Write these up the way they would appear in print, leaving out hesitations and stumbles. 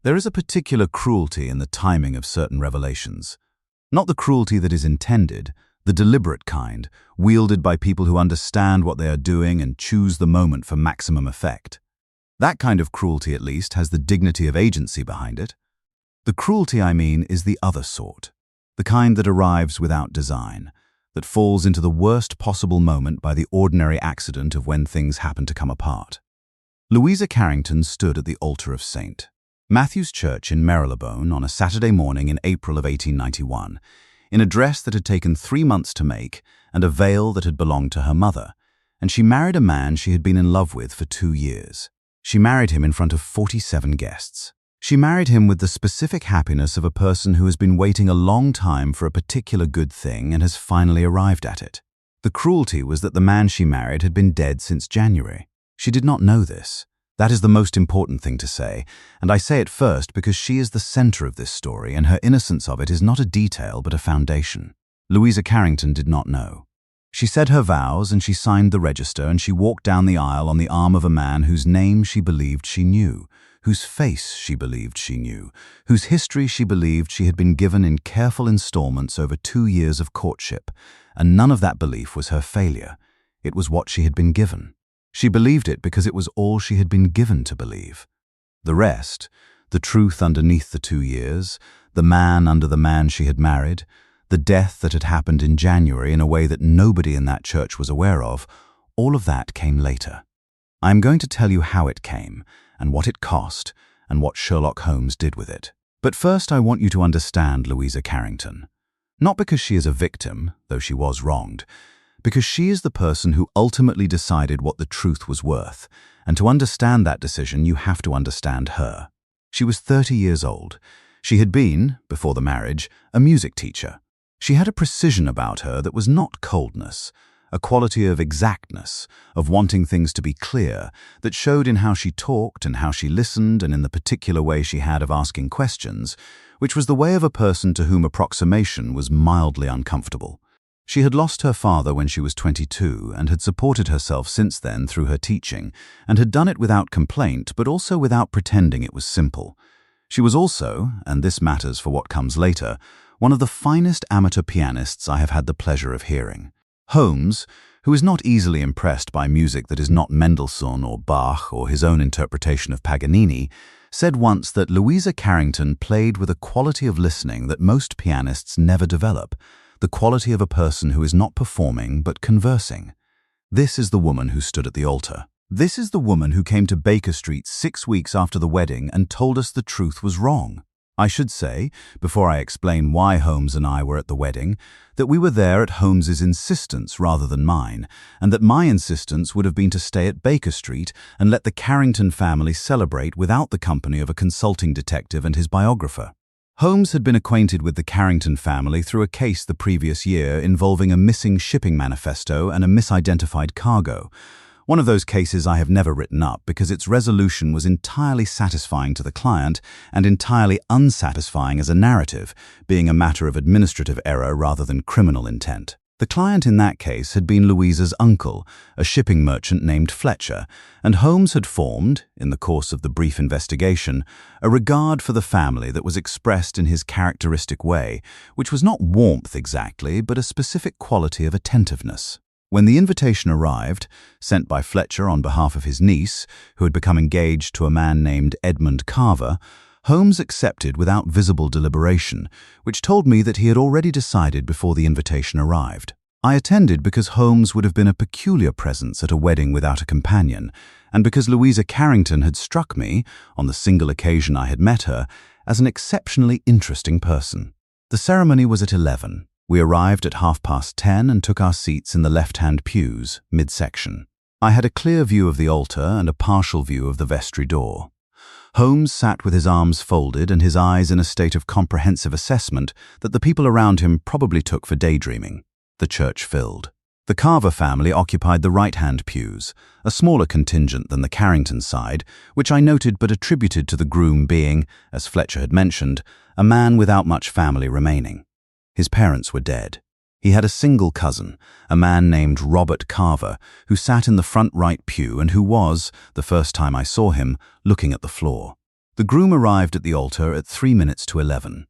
There is a particular cruelty in the timing of certain revelations. Not the cruelty that is intended, the deliberate kind, wielded by people who understand what they are doing and choose the moment for maximum effect. That kind of cruelty, at least, has the dignity of agency behind it. The cruelty, I mean, is the other sort, the kind that arrives without design, that falls into the worst possible moment by the ordinary accident of when things happen to come apart. Louisa Carrington stood at the altar of St. Matthew's Church in Marylebone on a Saturday morning in April of 1891, in a dress that had taken 3 months to make and a veil that had belonged to her mother, and she married a man she had been in love with for 2 years. She married him in front of 47 guests. She married him with the specific happiness of a person who has been waiting a long time for a particular good thing and has finally arrived at it. The cruelty was that the man she married had been dead since January. She did not know this. That is the most important thing to say, and I say it first because she is the center of this story and her innocence of it is not a detail but a foundation. Louisa Carrington did not know. She said her vows and she signed the register and she walked down the aisle on the arm of a man whose name she believed she knew, whose face she believed she knew, whose history she believed she had been given in careful installments over 2 years of courtship, and none of that belief was her failure. It was what she had been given. She believed it because it was all she had been given to believe. The rest, the truth underneath the 2 years, the man under the man she had married, the death that had happened in January in a way that nobody in that church was aware of, all of that came later. I am going to tell you how it came, and what it cost, and what Sherlock Holmes did with it. But first I want you to understand Louisa Carrington. Not because she is a victim, though she was wronged, because she is the person who ultimately decided what the truth was worth, and to understand that decision you have to understand her. She was 30 years old. She had been, before the marriage, a music teacher. She had a precision about her that was not coldness, a quality of exactness, of wanting things to be clear, that showed in how she talked and how she listened and in the particular way she had of asking questions, which was the way of a person to whom approximation was mildly uncomfortable. She had lost her father when she was 22 and had supported herself since then through her teaching, and had done it without complaint but also without pretending it was simple. She was also, and this matters for what comes later, one of the finest amateur pianists I have had the pleasure of hearing. Holmes, who is not easily impressed by music that is not Mendelssohn or Bach or his own interpretation of Paganini, said once that Louisa Carrington played with a quality of listening that most pianists never develop, the quality of a person who is not performing but conversing. This is the woman who stood at the altar. This is the woman who came to Baker Street 6 weeks after the wedding and told us the truth was wrong. I should say, before I explain why Holmes and I were at the wedding, that we were there at Holmes's insistence rather than mine, and that my insistence would have been to stay at Baker Street and let the Carrington family celebrate without the company of a consulting detective and his biographer. Holmes had been acquainted with the Carrington family through a case the previous year involving a missing shipping manifesto and a misidentified cargo. One of those cases I have never written up because its resolution was entirely satisfying to the client and entirely unsatisfying as a narrative, being a matter of administrative error rather than criminal intent. The client in that case had been Louisa's uncle, a shipping merchant named Fletcher, and Holmes had formed, in the course of the brief investigation, a regard for the family that was expressed in his characteristic way, which was not warmth exactly, but a specific quality of attentiveness. When the invitation arrived, sent by Fletcher on behalf of his niece, who had become engaged to a man named Edmund Carver, Holmes accepted without visible deliberation, which told me that he had already decided before the invitation arrived. I attended because Holmes would have been a peculiar presence at a wedding without a companion, and because Louisa Carrington had struck me, on the single occasion I had met her, as an exceptionally interesting person. The ceremony was at 11. We arrived at 10:30 and took our seats in the left-hand pews, midsection. I had a clear view of the altar and a partial view of the vestry door. Holmes sat with his arms folded and his eyes in a state of comprehensive assessment that the people around him probably took for daydreaming. The church filled. The Carver family occupied the right-hand pews, a smaller contingent than the Carrington side, which I noted but attributed to the groom being, as Fletcher had mentioned, a man without much family remaining. His parents were dead. He had a single cousin, a man named Robert Carver, who sat in the front right pew and who was, the first time I saw him, looking at the floor. The groom arrived at the altar at 3 minutes to 11.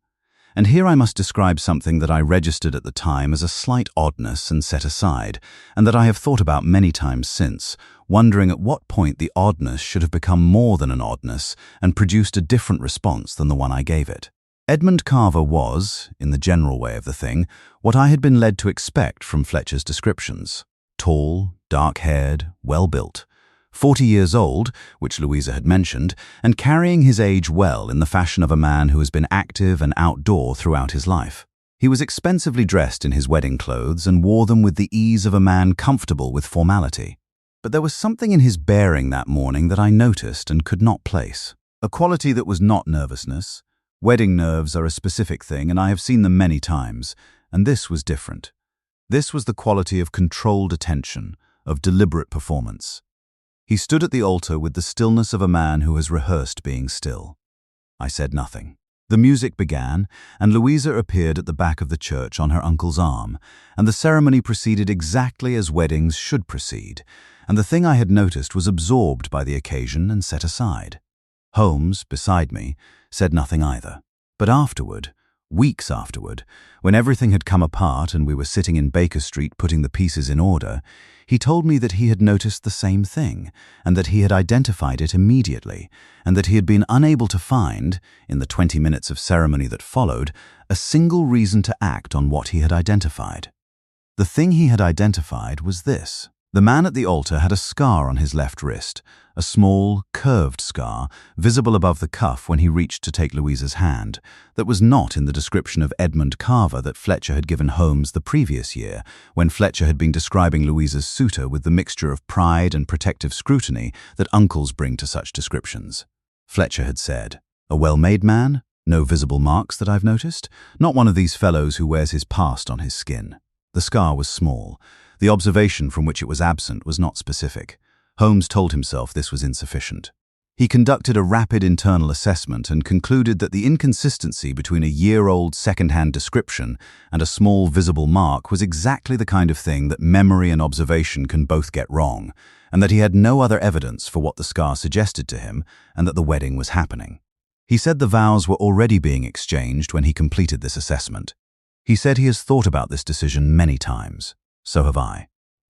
And here I must describe something that I registered at the time as a slight oddness and set aside, and that I have thought about many times since, wondering at what point the oddness should have become more than an oddness and produced a different response than the one I gave it. Edmund Carver was, in the general way of the thing, what I had been led to expect from Fletcher's descriptions. Tall, dark-haired, well-built, 40 years old, which Louisa had mentioned, and carrying his age well in the fashion of a man who has been active and outdoor throughout his life. He was expensively dressed in his wedding clothes and wore them with the ease of a man comfortable with formality. But there was something in his bearing that morning that I noticed and could not place. A quality that was not nervousness. Wedding nerves are a specific thing, and I have seen them many times, and this was different. This was the quality of controlled attention, of deliberate performance. He stood at the altar with the stillness of a man who has rehearsed being still. I said nothing. The music began, and Louisa appeared at the back of the church on her uncle's arm, and the ceremony proceeded exactly as weddings should proceed, and the thing I had noticed was absorbed by the occasion and set aside. Holmes, beside me, said nothing either. But afterward, weeks afterward, when everything had come apart and we were sitting in Baker Street putting the pieces in order, he told me that he had noticed the same thing, and that he had identified it immediately, and that he had been unable to find, in the 20 minutes of ceremony that followed, a single reason to act on what he had identified. The thing he had identified was this. The man at the altar had a scar on his left wrist, a small, curved scar, visible above the cuff when he reached to take Louisa's hand, that was not in the description of Edmund Carver that Fletcher had given Holmes the previous year, when Fletcher had been describing Louisa's suitor with the mixture of pride and protective scrutiny that uncles bring to such descriptions. Fletcher had said, "A well-made man? No visible marks that I've noticed? Not one of these fellows who wears his past on his skin." The scar was small. The observation from which it was absent was not specific. Holmes told himself this was insufficient. He conducted a rapid internal assessment and concluded that the inconsistency between a year-old second-hand description and a small visible mark was exactly the kind of thing that memory and observation can both get wrong, and that he had no other evidence for what the scar suggested to him, and that the wedding was happening. He said the vows were already being exchanged when he completed this assessment. He said he has thought about this decision many times. So have I.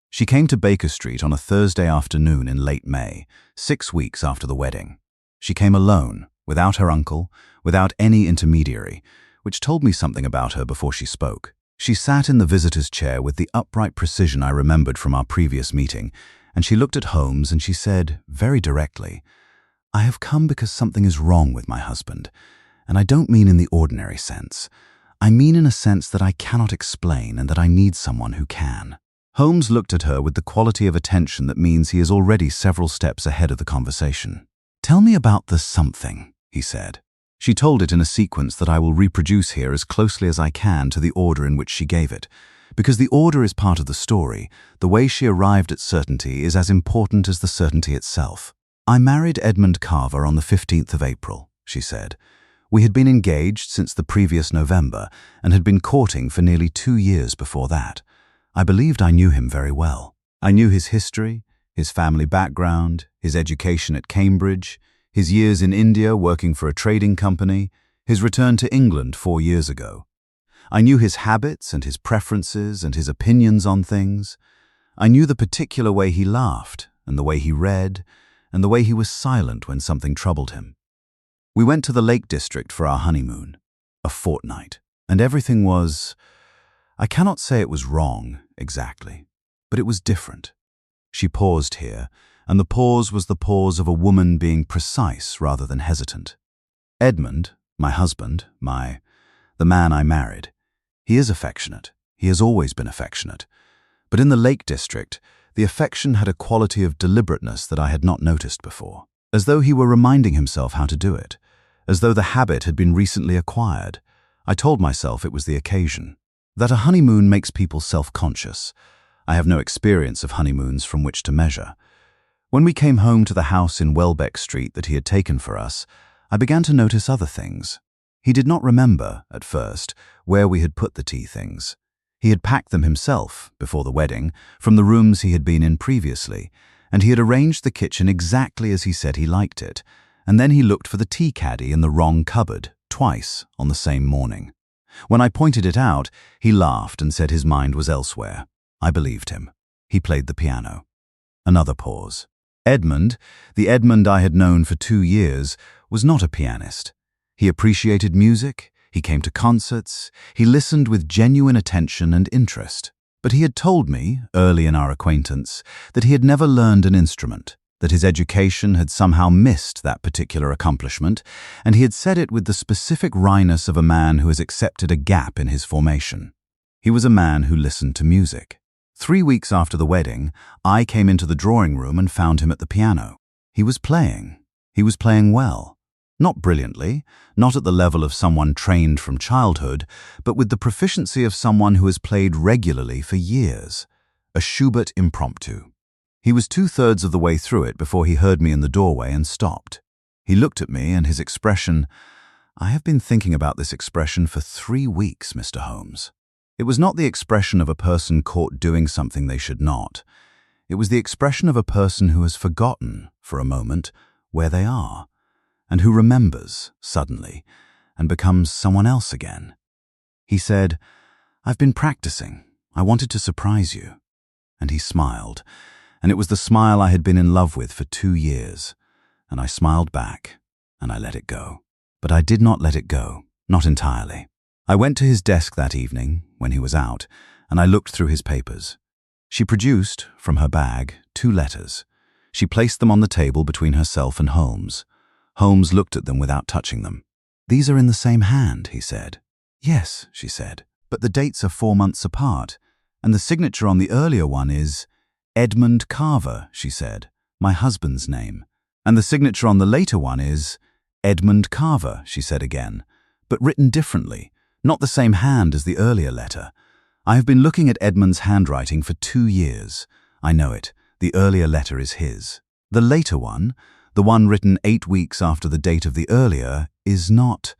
She came to Baker Street on a Thursday afternoon in late May, 6 weeks after the wedding. She came alone, without her uncle, without any intermediary, which told me something about her before she spoke. She sat in the visitor's chair with the upright precision I remembered from our previous meeting, and she looked at Holmes and she said, very directly, "I have come because something is wrong with my husband, and I don't mean in the ordinary sense. I mean in a sense that I cannot explain and that I need someone who can." Holmes looked at her with the quality of attention that means he is already several steps ahead of the conversation. "Tell me about the something," he said. She told it in a sequence that I will reproduce here as closely as I can to the order in which she gave it. Because the order is part of the story, the way she arrived at certainty is as important as the certainty itself. "I married Edmund Carver on the 15th of April, she said. "We had been engaged since the previous November and had been courting for nearly 2 years before that. I believed I knew him very well. I knew his history, his family background, his education at Cambridge, his years in India working for a trading company, his return to England 4 years ago. I knew his habits and his preferences and his opinions on things. I knew the particular way he laughed and the way he read and the way he was silent when something troubled him. We went to the Lake District for our honeymoon, a fortnight, and everything was, I cannot say it was wrong exactly, but it was different." She paused here, and the pause was the pause of a woman being precise rather than hesitant. "Edmund, my husband, the man I married, he is affectionate. He has always been affectionate. But in the Lake District, the affection had a quality of deliberateness that I had not noticed before, as though he were reminding himself how to do it, as though the habit had been recently acquired. I told myself it was the occasion. That a honeymoon makes people self-conscious. I have no experience of honeymoons from which to measure. When we came home to the house in Welbeck Street that he had taken for us, I began to notice other things. He did not remember, at first, where we had put the tea things. He had packed them himself, before the wedding, from the rooms he had been in previously, and he had arranged the kitchen exactly as he said he liked it, and then he looked for the tea caddy in the wrong cupboard, twice on the same morning. When I pointed it out, he laughed and said his mind was elsewhere. I believed him. He played the piano. Another pause. Edmund, the Edmund I had known for 2 years, was not a pianist. He appreciated music, he came to concerts, he listened with genuine attention and interest. But he had told me, early in our acquaintance, that he had never learned an instrument, that his education had somehow missed that particular accomplishment, and he had said it with the specific wryness of a man who has accepted a gap in his formation. He was a man who listened to music. 3 weeks after the wedding, I came into the drawing room and found him at the piano. He was playing. He was playing well. Not brilliantly, not at the level of someone trained from childhood, but with the proficiency of someone who has played regularly for years. A Schubert impromptu. He was 2/3 of the way through it before he heard me in the doorway and stopped. He looked at me, and his expression— I have been thinking about this expression for 3 weeks, Mr. Holmes. It was not the expression of a person caught doing something they should not. It was the expression of a person who has forgotten, for a moment, where they are, and who remembers, suddenly, and becomes someone else again. He said, "I've been practicing. I wanted to surprise you." And he smiled, and it was the smile I had been in love with for 2 years. And I smiled back, and I let it go. But I did not let it go, not entirely. I went to his desk that evening, when he was out, and I looked through his papers. She produced, from her bag, 2 letters. She placed them on the table between herself and Holmes. Holmes looked at them without touching them. "These are in the same hand," he said. "Yes," she said, "but the dates are 4 months apart, and the signature on the earlier one is Edmund Carver," she said, "my husband's name. And the signature on the later one is Edmund Carver," she said again, "but written differently, not the same hand as the earlier letter. I have been looking at Edmund's handwriting for 2 years. I know it. The earlier letter is his. The later one, the one written 8 weeks after the date of the earlier, is not."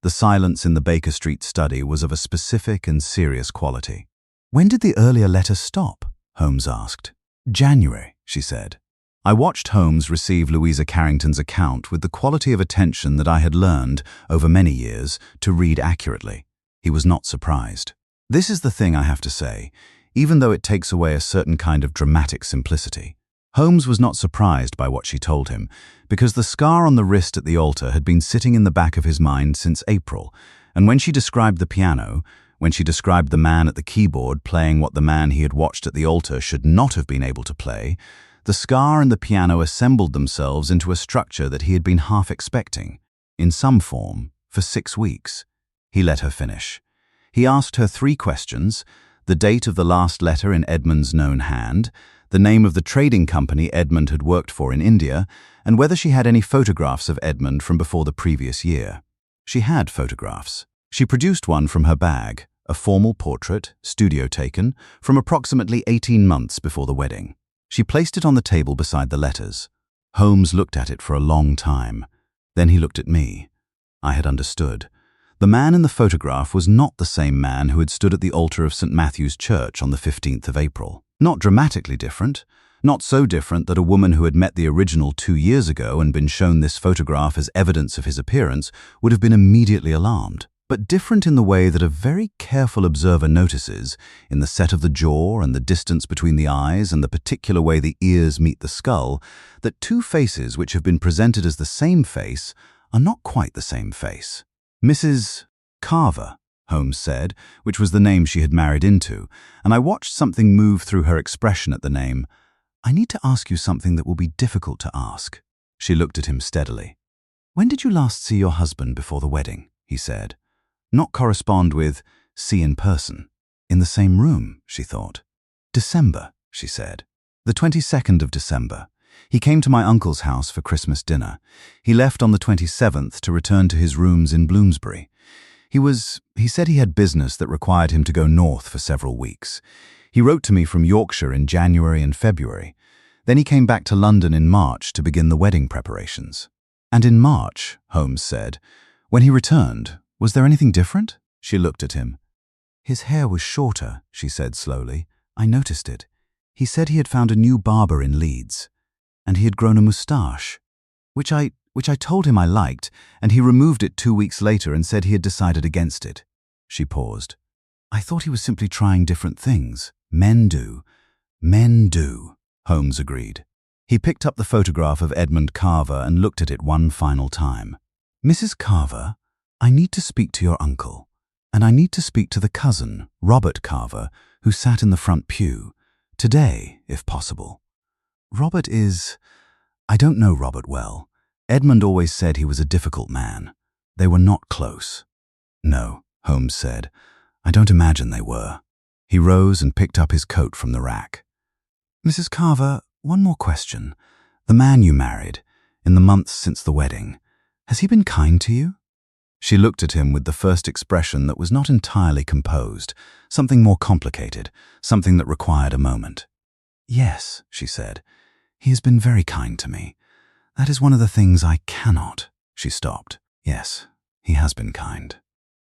The silence in the Baker Street study was of a specific and serious quality. "When did the earlier letter stop?" Holmes asked. "January," she said. I watched Holmes receive Louisa Carrington's account with the quality of attention that I had learned, over many years, to read accurately. He was not surprised. This is the thing I have to say, even though it takes away a certain kind of dramatic simplicity. Holmes was not surprised by what she told him, because the scar on the wrist at the altar had been sitting in the back of his mind since April, and when she described the piano, when she described the man at the keyboard playing what the man he had watched at the altar should not have been able to play, the scar and the piano assembled themselves into a structure that he had been half expecting, in some form, for 6 weeks. He let her finish. He asked her 3 questions: the date of the last letter in Edmund's known hand, the name of the trading company Edmund had worked for in India, and whether she had any photographs of Edmund from before the previous year. She had photographs. She produced one from her bag, a formal portrait, studio taken, from approximately 18 months before the wedding. She placed it on the table beside the letters. Holmes looked at it for a long time. Then he looked at me. I had understood. The man in the photograph was not the same man who had stood at the altar of St. Matthew's Church on the 15th of April. Not dramatically different. Not so different that a woman who had met the original 2 years ago and been shown this photograph as evidence of his appearance would have been immediately alarmed. But different in the way that a very careful observer notices, in the set of the jaw and the distance between the eyes and the particular way the ears meet the skull, that 2 faces which have been presented as the same face are not quite the same face. "Mrs. Carver," Holmes said, which was the name she had married into, and I watched something move through her expression at the name. "I need to ask you something that will be difficult to ask." She looked at him steadily. "When did you last see your husband before the wedding?" he said. Not correspond with see in person. In the same room, she thought. "December," she said. "The 22nd of December. He came to my uncle's house for Christmas dinner. He left on the 27th to return to his rooms in Bloomsbury. He said he had business that required him to go north for several weeks. He wrote to me from Yorkshire in January and February. Then he came back to London in March to begin the wedding preparations." "And in March," Holmes said, "when he returned, was there anything different?" She looked at him. "His hair was shorter," she said slowly. "I noticed it. He said he had found a new barber in Leeds, and he had grown a moustache, which I which I told him I liked, and he removed it 2 weeks later and said he had decided against it." She paused. "I thought he was simply trying different things. Men do. Men do," Holmes agreed. He picked up the photograph of Edmund Carver and looked at it one final time. "Mrs. Carver, I need to speak to your uncle, and I need to speak to the cousin, Robert Carver, who sat in the front pew. Today, if possible. Robert is... I don't know Robert well. Edmund always said he was a difficult man. They were not close." "No," Holmes said. "I don't imagine they were." He rose and picked up his coat from the rack. "Mrs. Carver, one more question. The man you married, in the months since the wedding, has he been kind to you?" She looked at him with the first expression that was not entirely composed, something more complicated, something that required a moment. "Yes," she said. "He has been very kind to me. That is one of the things I cannot." She stopped. "Yes, he has been kind."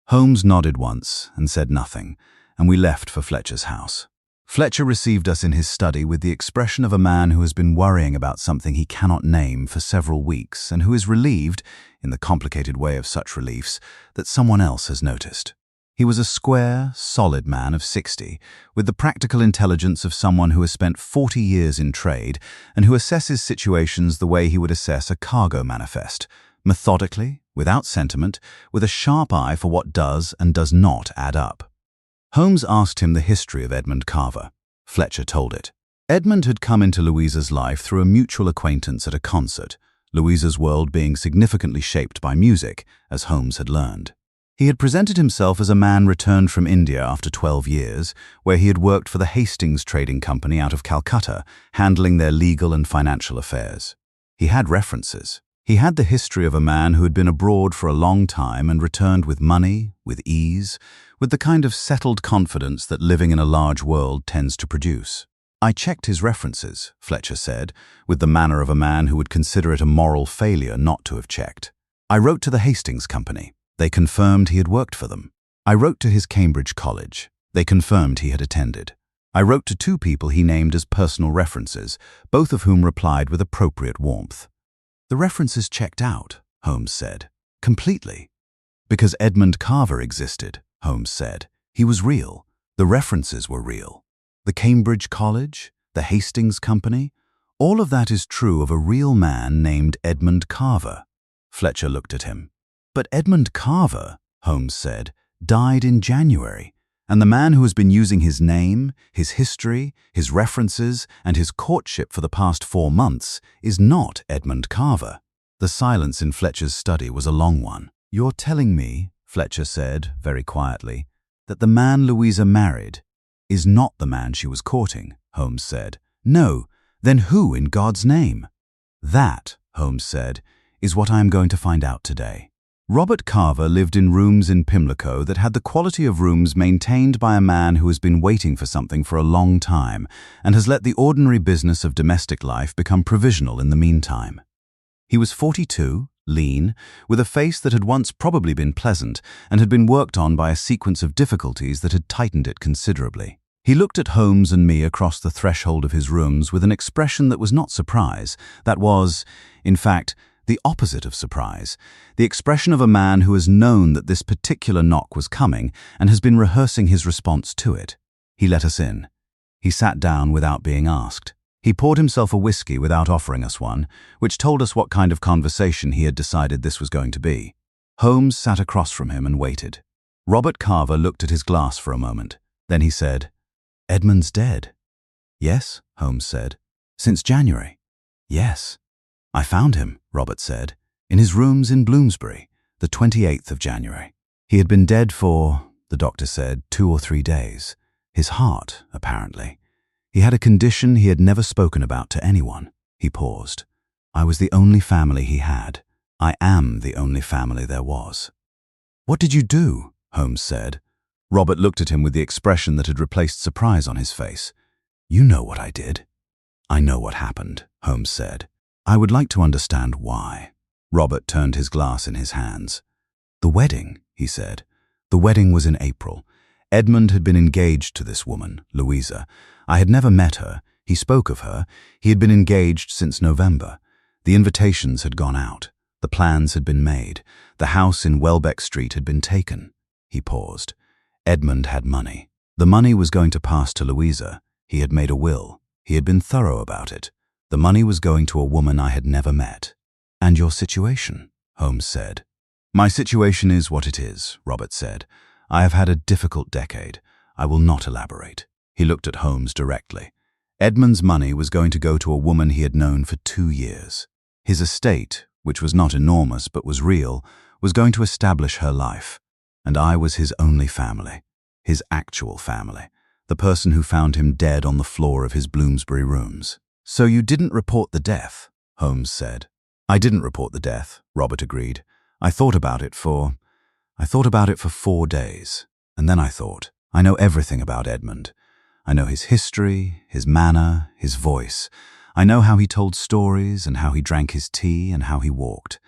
Holmes nodded once and said nothing, and we left for Fletcher's house. Fletcher received us in his study with the expression of a man who has been worrying about something he cannot name for several weeks and who is relieved, in the complicated way of such reliefs, that someone else has noticed. He was a square, solid man of 60, with the practical intelligence of someone who has spent 40 years in trade and who assesses situations the way he would assess a cargo manifest, methodically, without sentiment, with a sharp eye for what does and does not add up. Holmes asked him the history of Edmund Carver. Fletcher told it. Edmund had come into Louisa's life through a mutual acquaintance at a concert, Louisa's world being significantly shaped by music, as Holmes had learned. He had presented himself as a man returned from India after 12 years, where he had worked for the Hastings Trading Company out of Calcutta, handling their legal and financial affairs. He had references. He had the history of a man who had been abroad for a long time and returned with money, with ease, with the kind of settled confidence that living in a large world tends to produce. "I checked his references," Fletcher said, with the manner of a man who would consider it a moral failure not to have checked. "I wrote to the Hastings Company. They confirmed he had worked for them. I wrote to his Cambridge college. They confirmed he had attended. I wrote to 2 people he named as personal references, both of whom replied with appropriate warmth." "The references checked out," Holmes said. "Completely." "Because Edmund Carver existed," Holmes said. "He was real. The references were real. The Cambridge College, the Hastings Company, all of that is true of a real man named Edmund Carver." Fletcher looked at him. "But Edmund Carver," Holmes said, "died in January, and the man who has been using his name, his history, his references, and his courtship for the past 4 months is not Edmund Carver." The silence in Fletcher's study was a long one. "You're telling me," Fletcher said, very quietly, "that the man Louisa married is not the man she was courting," Holmes said. "No, then who in God's name?" "That," Holmes said, "is what I am going to find out today." Robert Carver lived in rooms in Pimlico that had the quality of rooms maintained by a man who has been waiting for something for a long time and has let the ordinary business of domestic life become provisional in the meantime. He was 42, lean, with a face that had once probably been pleasant and had been worked on by a sequence of difficulties that had tightened it considerably. He looked at Holmes and me across the threshold of his rooms with an expression that was not surprise, that was, in fact, the opposite of surprise, the expression of a man who has known that this particular knock was coming and has been rehearsing his response to it. He let us in. He sat down without being asked. He poured himself a whiskey without offering us one, which told us what kind of conversation he had decided this was going to be. Holmes sat across from him and waited. Robert Carver looked at his glass for a moment. Then he said, "Edmund's dead." "Yes," Holmes said. "Since January." "Yes." "I found him," Robert said, "in his rooms in Bloomsbury, the 28th of January. He had been dead for, the doctor said, 2 or 3 days. His heart, apparently. He had a condition he had never spoken about to anyone." He paused. "I was the only family he had. I am the only family there was." "What did you do?" Holmes said. Robert looked at him with the expression that had replaced surprise on his face. "You know what I did." "I know what happened," Holmes said. "I would like to understand why." Robert turned his glass in his hands. "The wedding," he said. "The wedding was in April. Edmund had been engaged to this woman, Louisa. I had never met her. He spoke of her. He had been engaged since November. The invitations had gone out. The plans had been made. The house in Welbeck Street had been taken. He paused. Edmund had money. The money was going to pass to Louisa. He had made a will. He had been thorough about it. The money was going to a woman I had never met. "And your situation?" Holmes said. "My situation is what it is," Robert said. "I have had a difficult decade. I will not elaborate." He looked at Holmes directly. Edmund's money was going to go to a woman he had known for 2 years. His estate, which was not enormous but was real, was going to establish her life. And I was his only family, his actual family, the person who found him dead on the floor of his Bloomsbury rooms. "So you didn't report the death?" Holmes said. "I didn't report the death," Robert agreed. I thought about it for 4 days. And then I thought, I know everything about Edmund. I know his history, his manner, his voice. I know how he told stories and how he drank his tea and how he walked.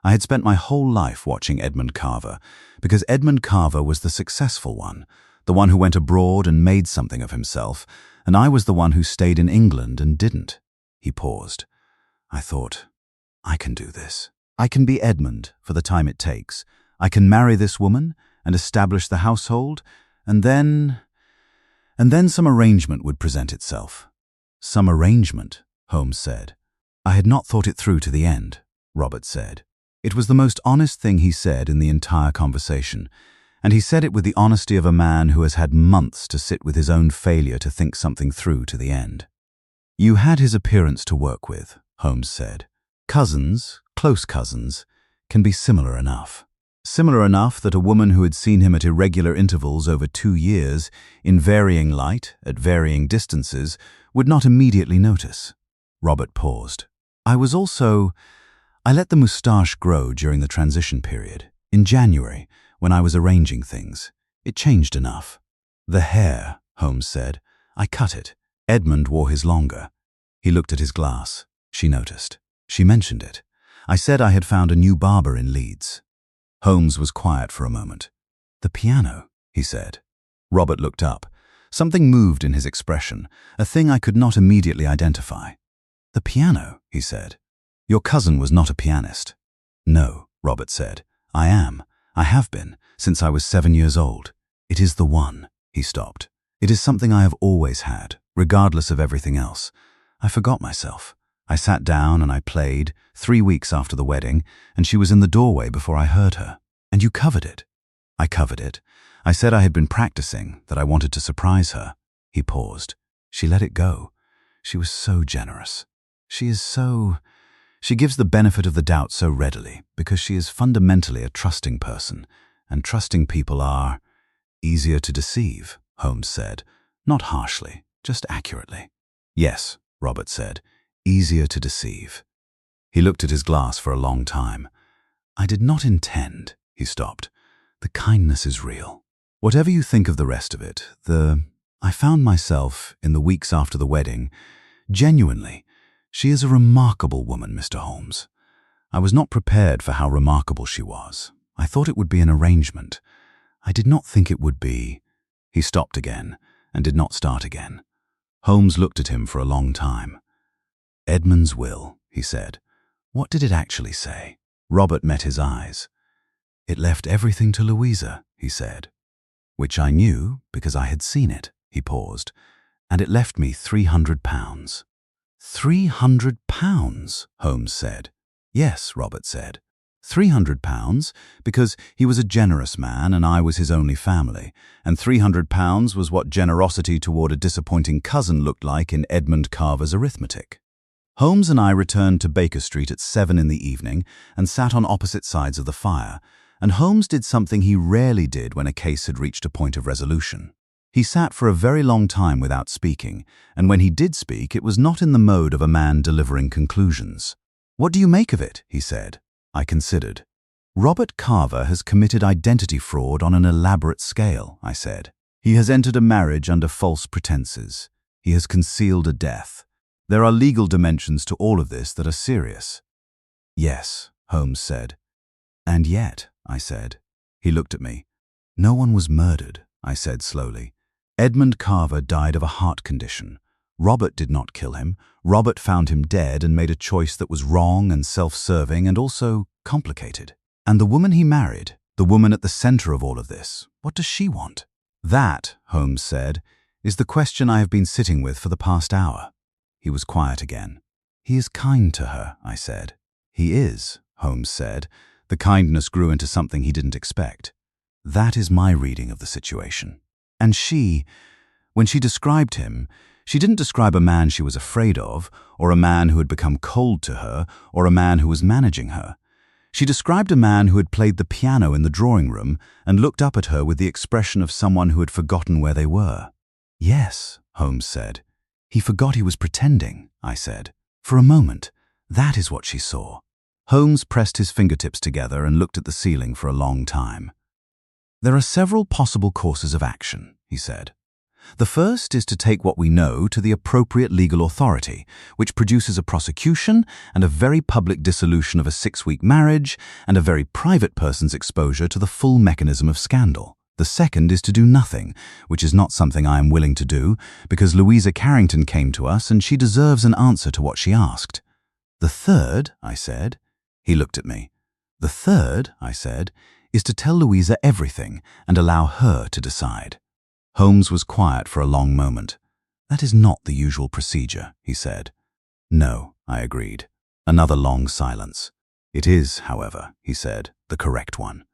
I had spent my whole life watching Edmund Carver, because Edmund Carver was the successful one, the one who went abroad and made something of himself, and I was the one who stayed in England and didn't." He paused. I thought, I can do this. I can be Edmund for the time it takes. I can marry this woman and establish the household, and then some arrangement would present itself. "Some arrangement," Holmes said. "I had not thought it through to the end," Robert said. It was the most honest thing he said in the entire conversation, and he said it with the honesty of a man who has had months to sit with his own failure to think something through to the end. "You had his appearance to work with," Holmes said. "Cousins, close cousins, can be similar enough. Similar enough that a woman who had seen him at irregular intervals over 2 years, in varying light, at varying distances, would not immediately notice." Robert paused. I let the moustache grow during the transition period. In January, when I was arranging things, it changed enough. "The hair," Holmes said. "I cut it. Edmund wore his longer." He looked at his glass. She noticed. She mentioned it. I said I had found a new barber in Leeds. Holmes was quiet for a moment. "The piano," he said. Robert looked up. Something moved in his expression, a thing I could not immediately identify. "The piano," he said. "Your cousin was not a pianist." "No," Robert said. "I am. I have been, since I was 7 years old. It is the one." He stopped. "It is something I have always had, regardless of everything else. I forgot myself. I sat down and I played, 3 weeks after the wedding, and she was in the doorway before I heard her. And you covered it." "I covered it. I said I had been practicing, that I wanted to surprise her." He paused. "She let it go. She was so generous. She gives the benefit of the doubt so readily, because she is fundamentally a trusting person, and trusting people are easier to deceive," Holmes said. Not harshly, just accurately. "Yes," Robert said. "Easier to deceive." He looked at his glass for a long time. "I did not intend," he stopped. "The kindness is real. Whatever you think of the rest of it, I found myself, in the weeks after the wedding, genuinely, she is a remarkable woman, Mr. Holmes. I was not prepared for how remarkable she was. I thought it would be an arrangement. I did not think it would be." He stopped again, and did not start again. Holmes looked at him for a long time. "Edmund's will," he said. "What did it actually say?" Robert met his eyes. "It left everything to Louisa," he said. "Which I knew, because I had seen it." He paused. "And it left me £300. £300, Holmes said. "Yes," Robert said. £300, because he was a generous man and I was his only family, and £300 was what generosity toward a disappointing cousin looked like in Edmund Carver's arithmetic. Holmes and I returned to Baker Street at 7 in the evening and sat on opposite sides of the fire, and Holmes did something he rarely did when a case had reached a point of resolution. He sat for a very long time without speaking, and when he did speak, it was not in the mode of a man delivering conclusions. "What do you make of it?" he said. I considered. "Robert Carver has committed identity fraud on an elaborate scale," I said. "He has entered a marriage under false pretenses. He has concealed a death. There are legal dimensions to all of this that are serious." "Yes," Holmes said. "And yet," I said. He looked at me. "No one was murdered," I said slowly. "Edmund Carver died of a heart condition. Robert did not kill him. Robert found him dead and made a choice that was wrong and self-serving and also complicated. And the woman he married, the woman at the center of all of this, what does she want? That, Holmes said, is the question I have been sitting with for the past hour. He was quiet again. He is kind to her, I said. He is, Holmes said. The kindness grew into something he didn't expect. That is my reading of the situation. And she, when she described him, she didn't describe a man she was afraid of, or a man who had become cold to her, or a man who was managing her. She described a man who had played the piano in the drawing room and looked up at her with the expression of someone who had forgotten where they were. Yes, Holmes said. He forgot he was pretending, I said. For a moment, that is what she saw. Holmes pressed his fingertips together and looked at the ceiling for a long time. There are several possible courses of action, he said. The first is to take what we know to the appropriate legal authority, which produces a prosecution and a very public dissolution of a 6-week marriage and a very private person's exposure to the full mechanism of scandal. The second is to do nothing, which is not something I am willing to do, because Louisa Carrington came to us and she deserves an answer to what she asked. The third, I said. He looked at me. The third, I said, is to tell Louisa everything and allow her to decide. Holmes was quiet for a long moment. That is not the usual procedure, he said. No, I agreed. Another long silence. It is, however, he said, the correct one.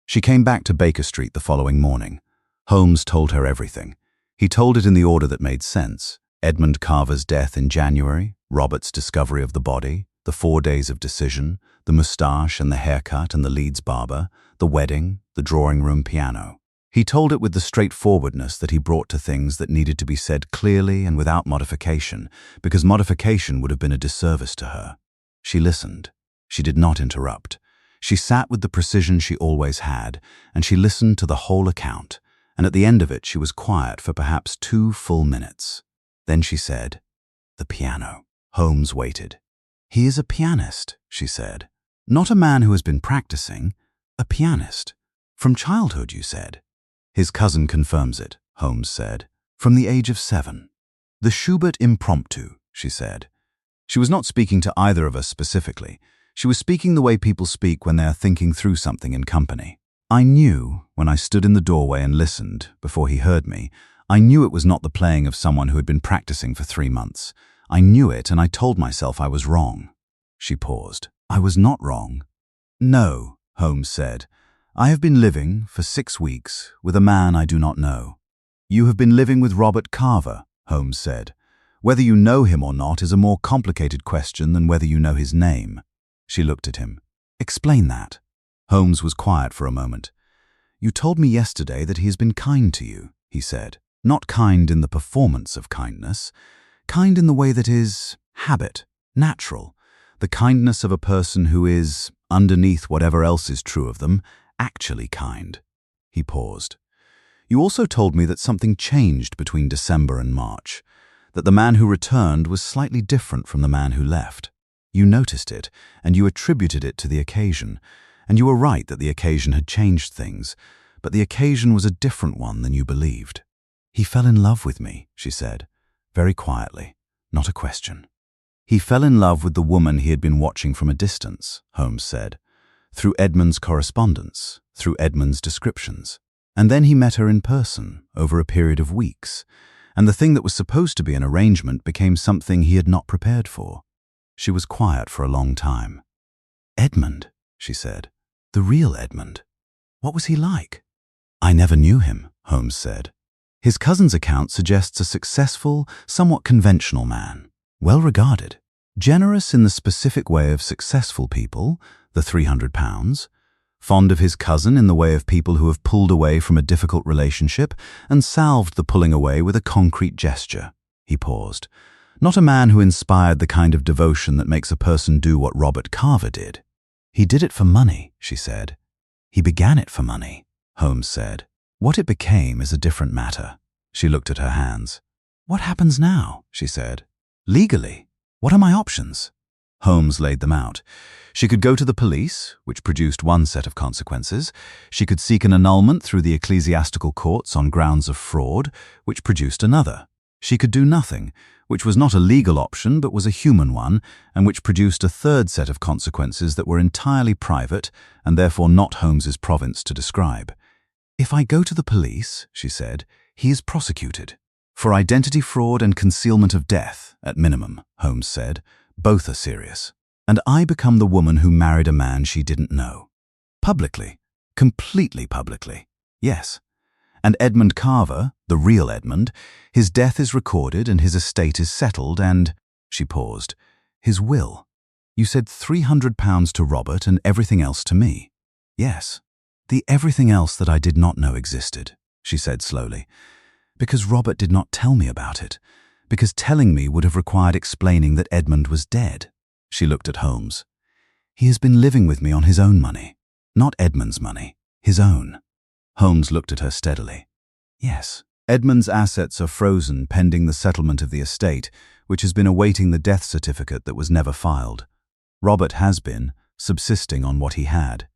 She came back to Baker Street the following morning. Holmes told her everything. He told it in the order that made sense. Edmund Carver's death in January, Robert's discovery of the body, the 4 days of decision, the moustache and the haircut and the Leeds barber, the wedding, the drawing room piano. He told it with the straightforwardness that he brought to things that needed to be said clearly and without modification, because modification would have been a disservice to her. She listened. She did not interrupt. She sat with the precision she always had, and she listened to the whole account, and at the end of it she was quiet for perhaps 2 full minutes. Then she said, "The piano." Holmes waited. "He is a pianist," she said. "Not a man who has been practicing, a pianist. From childhood, you said." "His cousin confirms it," Holmes said. "From the age of 7. The Schubert Impromptu," she said. She was not speaking to either of us specifically. She was speaking the way people speak when they are thinking through something in company. I knew, when I stood in the doorway and listened, before he heard me, I knew it was not the playing of someone who had been practicing for 3 months. I knew it, and I told myself I was wrong. She paused. I was not wrong. "No," Holmes said. "I have been living, for 6 weeks, with a man I do not know." "You have been living with Robert Carver," Holmes said. "Whether you know him or not is a more complicated question than whether you know his name." She looked at him. "Explain that." Holmes was quiet for a moment. "You told me yesterday that he has been kind to you," he said. "Not kind in the performance of kindness. Kind in the way that is habit, natural. The kindness of a person who is, underneath whatever else is true of them, actually kind." He paused. "You also told me that something changed between December and March, that the man who returned was slightly different from the man who left. You noticed it, and you attributed it to the occasion, and you were right that the occasion had changed things, but the occasion was a different one than you believed." "He fell in love with me," she said, very quietly, not a question. "He fell in love with the woman he had been watching from a distance," Holmes said, "through Edmund's correspondence, through Edmund's descriptions. And then he met her in person, over a period of weeks, and the thing that was supposed to be an arrangement became something he had not prepared for." She was quiet for a long time. "Edmund," she said. "The real Edmund. What was he like?" "I never knew him," Holmes said. "His cousin's account suggests a successful, somewhat conventional man, well regarded, generous in the specific way of successful people, the £300, fond of his cousin in the way of people who have pulled away from a difficult relationship and salved the pulling away with a concrete gesture." He paused. "Not a man who inspired the kind of devotion that makes a person do what Robert Carver did." "He did it for money," she said. "He began it for money," Holmes said. "What it became is a different matter." She looked at her hands. "What happens now?" she said. "Legally, what are my options?" Holmes laid them out. She could go to the police, which produced one set of consequences. She could seek an annulment through the ecclesiastical courts on grounds of fraud, which produced another. She could do nothing, which was not a legal option but was a human one, and which produced a third set of consequences that were entirely private and therefore not Holmes's province to describe. "If I go to the police," she said, "he is prosecuted. For identity fraud and concealment of death, at minimum," Holmes said. "Both are serious. And I become the woman who married a man she didn't know. Publicly. Completely publicly. Yes. And Edmund Carver, the real Edmund, his death is recorded and his estate is settled and—" She paused. "His will. You said £300 to Robert and everything else to me." "Yes. The everything else that I did not know existed," she said slowly. "Because Robert did not tell me about it. Because telling me would have required explaining that Edmund was dead." She looked at Holmes. "He has been living with me on his own money. Not Edmund's money. His own." Holmes looked at her steadily. "Yes. Edmund's assets are frozen pending the settlement of the estate, which has been awaiting the death certificate that was never filed. Robert has been, subsisting on what he had."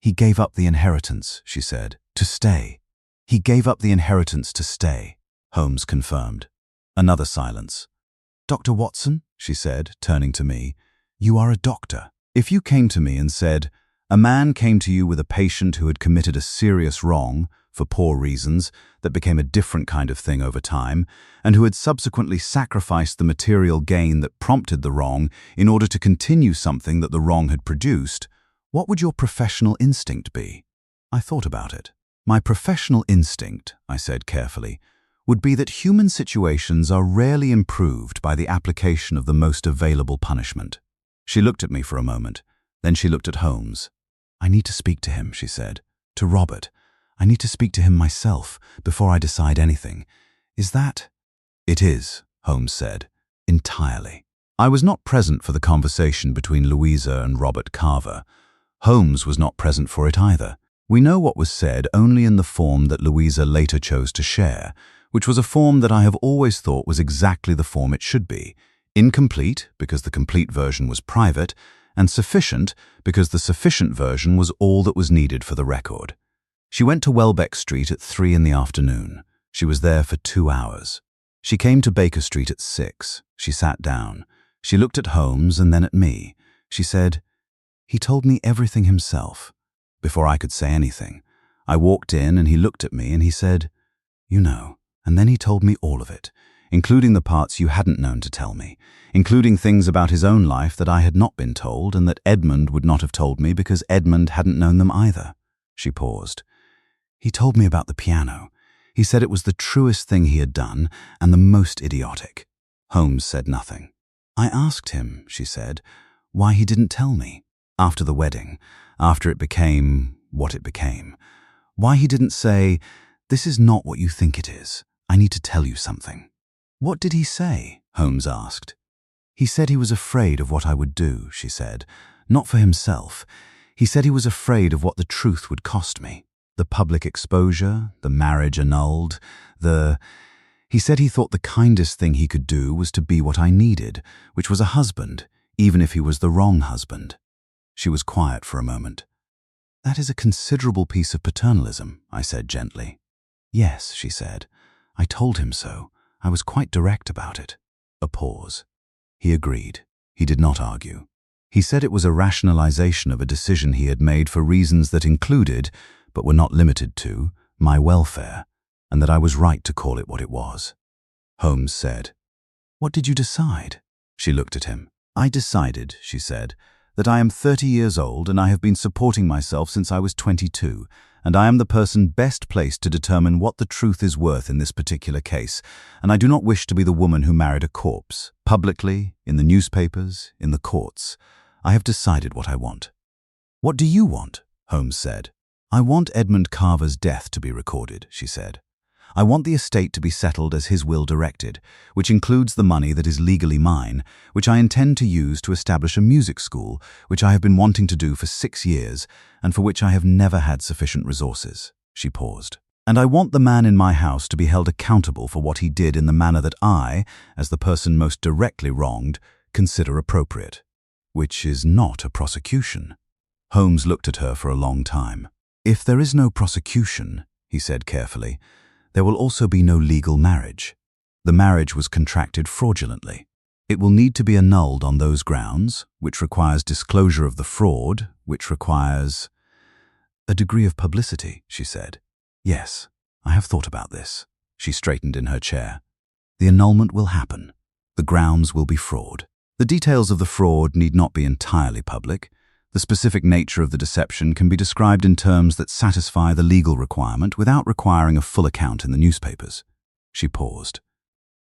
"He gave up the inheritance," she said, "to stay. He gave up the inheritance to stay," Holmes confirmed. Another silence. "Dr. Watson," she said, turning to me, "you are a doctor. If you came to me and said, a man came to you with a patient who had committed a serious wrong, for poor reasons, that became a different kind of thing over time, and who had subsequently sacrificed the material gain that prompted the wrong in order to continue something that the wrong had produced, what would your professional instinct be?" I thought about it. "My professional instinct," I said carefully, "would be that human situations are rarely improved by the application of the most available punishment." She looked at me for a moment. Then she looked at Holmes. "I need to speak to him," she said. "To Robert. I need to speak to him myself before I decide anything. Is that—" "It is," Holmes said. "Entirely." I was not present for the conversation between Louisa and Robert Carver. Holmes was not present for it either. We know what was said only in the form that Louisa later chose to share, which was a form that I have always thought was exactly the form it should be. Incomplete, because the complete version was private, and sufficient, because the sufficient version was all that was needed for the record. She went to Welbeck Street at 3 in the afternoon. She was there for 2 hours. She came to Baker Street at 6. She sat down. She looked at Holmes and then at me. She said, "He told me everything himself." Before I could say anything, I walked in and he looked at me and he said, "You know," and then he told me all of it, including the parts you hadn't known to tell me, including things about his own life that I had not been told and that Edmund would not have told me because Edmund hadn't known them either. She paused. "He told me about the piano. He said it was the truest thing he had done and the most idiotic." Holmes said nothing. "I asked him," she said, "why he didn't tell me. After the wedding, after it became what it became. Why he didn't say, 'This is not what you think it is. I need to tell you something.'" "What did he say?" Holmes asked. "He said he was afraid of what I would do," she said. "Not for himself. He said he was afraid of what the truth would cost me. The public exposure, the marriage annulled, He said he thought the kindest thing he could do was to be what I needed, which was a husband, even if he was the wrong husband." She was quiet for a moment. "That is a considerable piece of paternalism," I said gently. "Yes," she said. "I told him so. I was quite direct about it." A pause. He agreed. He did not argue. He said it was a rationalization of a decision he had made for reasons that included, but were not limited to, my welfare, and that I was right to call it what it was. Holmes said, "What did you decide?" She looked at him. "I decided," she said, "that I am 30 years old and I have been supporting myself since I was 22, and I am the person best placed to determine what the truth is worth in this particular case, and I do not wish to be the woman who married a corpse, publicly, in the newspapers, in the courts. I have decided what I want." "What do you want?" Holmes said. "I want Edmund Carver's death to be recorded," she said. "I want the estate to be settled as his will directed, which includes the money that is legally mine, which I intend to use to establish a music school, which I have been wanting to do for 6 years, and for which I have never had sufficient resources." She paused. "And I want the man in my house to be held accountable for what he did in the manner that I, as the person most directly wronged, consider appropriate." "Which is not a prosecution." Holmes looked at her for a long time. "If there is no prosecution," he said carefully, "there will also be no legal marriage." The marriage was contracted fraudulently. It will need to be annulled on those grounds, which requires disclosure of the fraud, which requires a degree of publicity, she said. Yes, I have thought about this. She straightened in her chair. The annulment will happen. The grounds will be fraud. The details of the fraud need not be entirely public. The specific nature of the deception can be described in terms that satisfy the legal requirement without requiring a full account in the newspapers. She paused.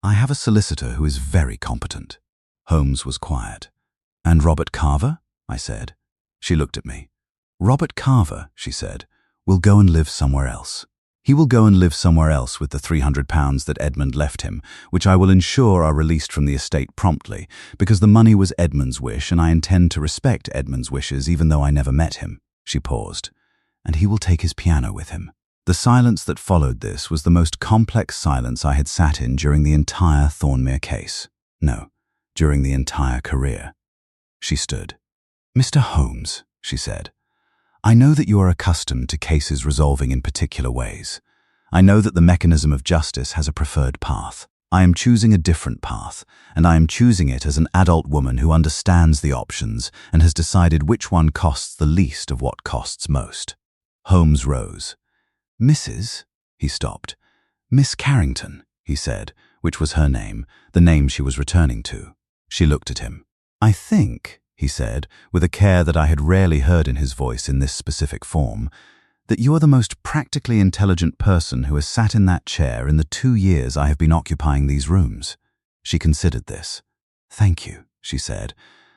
I have a solicitor who is very competent. Holmes was quiet. And Robert Carver? I said. She looked at me. Robert Carver, she said, will go and live somewhere else. He will go and live somewhere else with the £300 that Edmund left him, which I will ensure are released from the estate promptly, because the money was Edmund's wish and I intend to respect Edmund's wishes even though I never met him. She paused. And he will take his piano with him. The silence that followed this was the most complex silence I had sat in during the entire Thornmere case. No, during the entire career. She stood. Mr. Holmes, she said, I know that you are accustomed to cases resolving in particular ways. I know that the mechanism of justice has a preferred path. I am choosing a different path, and I am choosing it as an adult woman who understands the options and has decided which one costs the least of what costs most. Holmes rose. Mrs. He stopped. Miss Carrington, he said, which was her name, the name she was returning to. She looked at him. I think, he said, with a care that I had rarely heard in his voice in this specific form, that you are the most practically intelligent person who has sat in that chair in the 2 years I have been occupying these rooms. She considered this. Thank you, she said,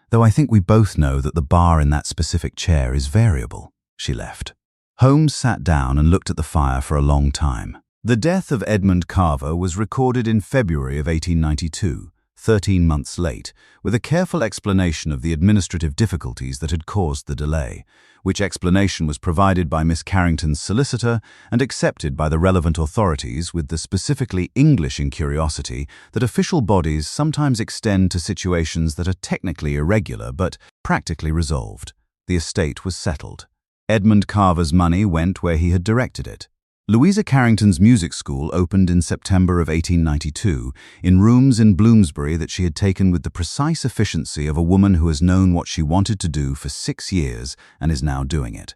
though I think we both know that the bar in that specific chair is variable. She left. Holmes sat down and looked at the fire for a long time. The death of Edmund Carver was recorded in February of 1892. 13 months late, with a careful explanation of the administrative difficulties that had caused the delay, which explanation was provided by Miss Carrington's solicitor and accepted by the relevant authorities with the specifically English incuriosity that official bodies sometimes extend to situations that are technically irregular but practically resolved. The estate was settled. Edmund Carver's money went where he had directed it. Louisa Carrington's music school opened in September of 1892 in rooms in Bloomsbury that she had taken with the precise efficiency of a woman who has known what she wanted to do for 6 years and is now doing it.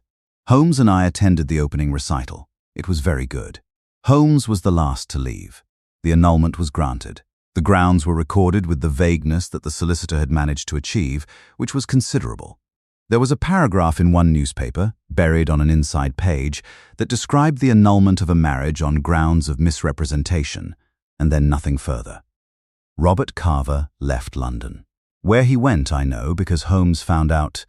Holmes and I attended the opening recital. It was very good. Holmes was the last to leave. The annulment was granted. The grounds were recorded with the vagueness that the solicitor had managed to achieve, which was considerable. There was a paragraph in one newspaper, buried on an inside page, that described the annulment of a marriage on grounds of misrepresentation, and then nothing further. Robert Carver left London. Where he went, I know, because Holmes found out.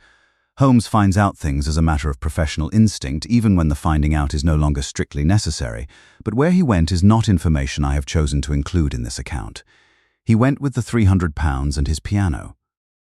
Holmes finds out things as a matter of professional instinct, even when the finding out is no longer strictly necessary, but where he went is not information I have chosen to include in this account. He went with the £300 and his piano.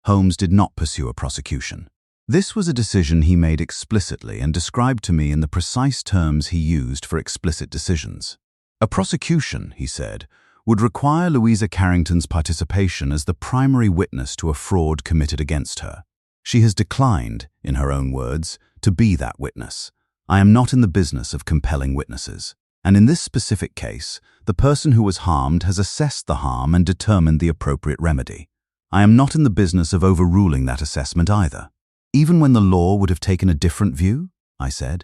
Holmes did not pursue a prosecution. This was a decision he made explicitly and described to me in the precise terms he used for explicit decisions. A prosecution, he said, would require Louisa Carrington's participation as the primary witness to a fraud committed against her. She has declined, in her own words, to be that witness. I am not in the business of compelling witnesses. And in this specific case, the person who was harmed has assessed the harm and determined the appropriate remedy. I am not in the business of overruling that assessment either. Even when the law would have taken a different view, I said.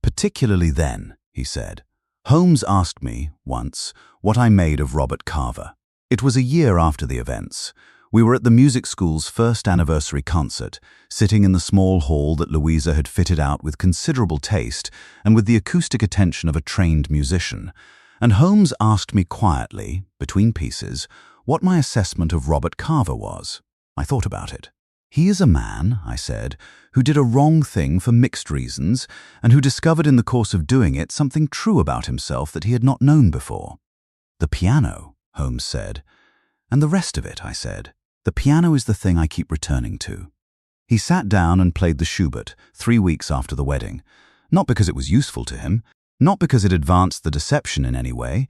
Particularly then, he said. Holmes asked me, once, what I made of Robert Carver. It was a year after the events. We were at the music school's first anniversary concert, sitting in the small hall that Louisa had fitted out with considerable taste and with the acoustic attention of a trained musician, and Holmes asked me quietly, between pieces, what my assessment of Robert Carver was. I thought about it. He is a man, I said, who did a wrong thing for mixed reasons and who discovered in the course of doing it something true about himself that he had not known before. The piano, Holmes said. And the rest of it, I said. The piano is the thing I keep returning to. He sat down and played the Schubert 3 weeks after the wedding, not because it was useful to him, not because it advanced the deception in any way.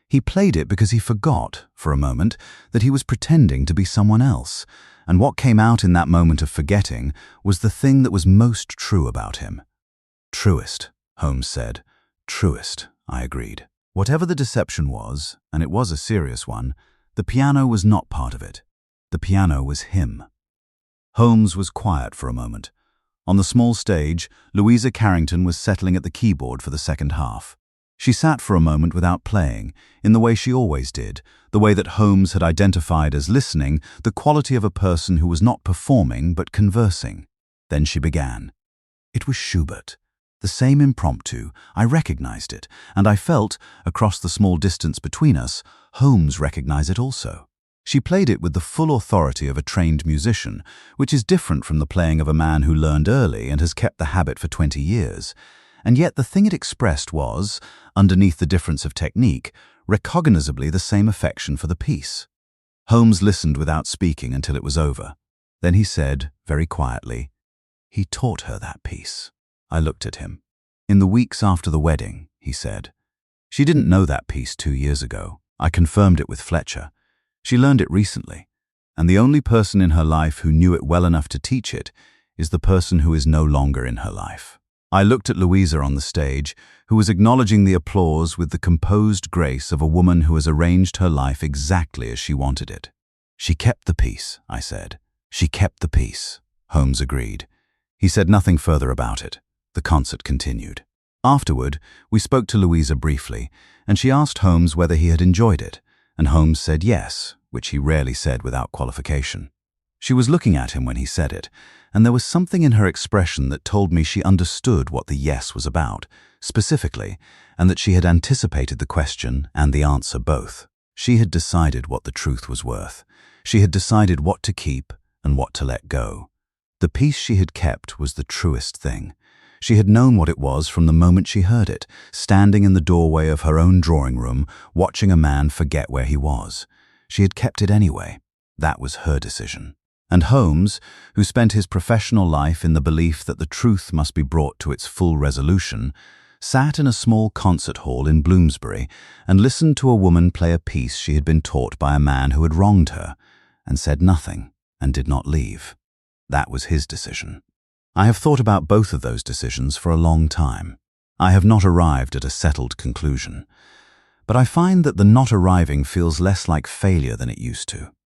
He played it because he forgot, for a moment, that he was pretending to be someone else, and what came out in that moment of forgetting was the thing that was most true about him. Truest, Holmes said. Truest, I agreed. Whatever the deception was, and it was a serious one, the piano was not part of it. The piano was him. Holmes was quiet for a moment. On the small stage, Louisa Carrington was settling at the keyboard for the second half. She sat for a moment without playing, in the way she always did, the way that Holmes had identified as listening, the quality of a person who was not performing but conversing. Then she began. It was Schubert. The same impromptu. I recognized it, and I felt, across the small distance between us, Holmes recognized it also. She played it with the full authority of a trained musician, which is different from the playing of a man who learned early and has kept the habit for 20 years. And yet the thing it expressed was, underneath the difference of technique, recognizably the same affection for the piece. Holmes listened without speaking until it was over. Then he said, very quietly, "He taught her that piece." I looked at him. "In the weeks after the wedding," he said. "She didn't know that piece 2 years ago. I confirmed it with Fletcher. She learned it recently, and the only person in her life who knew it well enough to teach it is the person who is no longer in her life." I looked at Louisa on the stage, who was acknowledging the applause with the composed grace of a woman who has arranged her life exactly as she wanted it. "She kept the peace," I said. "She kept the peace," Holmes agreed. He said nothing further about it. The concert continued. Afterward, we spoke to Louisa briefly, and she asked Holmes whether he had enjoyed it, and Holmes said yes, which he rarely said without qualification. She was looking at him when he said it, and there was something in her expression that told me she understood what the yes was about, specifically, and that she had anticipated the question and the answer both. She had decided what the truth was worth. She had decided what to keep and what to let go. The peace she had kept was the truest thing. She had known what it was from the moment she heard it, standing in the doorway of her own drawing room, watching a man forget where he was. She had kept it anyway. That was her decision. And Holmes, who spent his professional life in the belief that the truth must be brought to its full resolution, sat in a small concert hall in Bloomsbury and listened to a woman play a piece she had been taught by a man who had wronged her, and said nothing and did not leave. That was his decision. I have thought about both of those decisions for a long time. I have not arrived at a settled conclusion. But I find that the not arriving feels less like failure than it used to.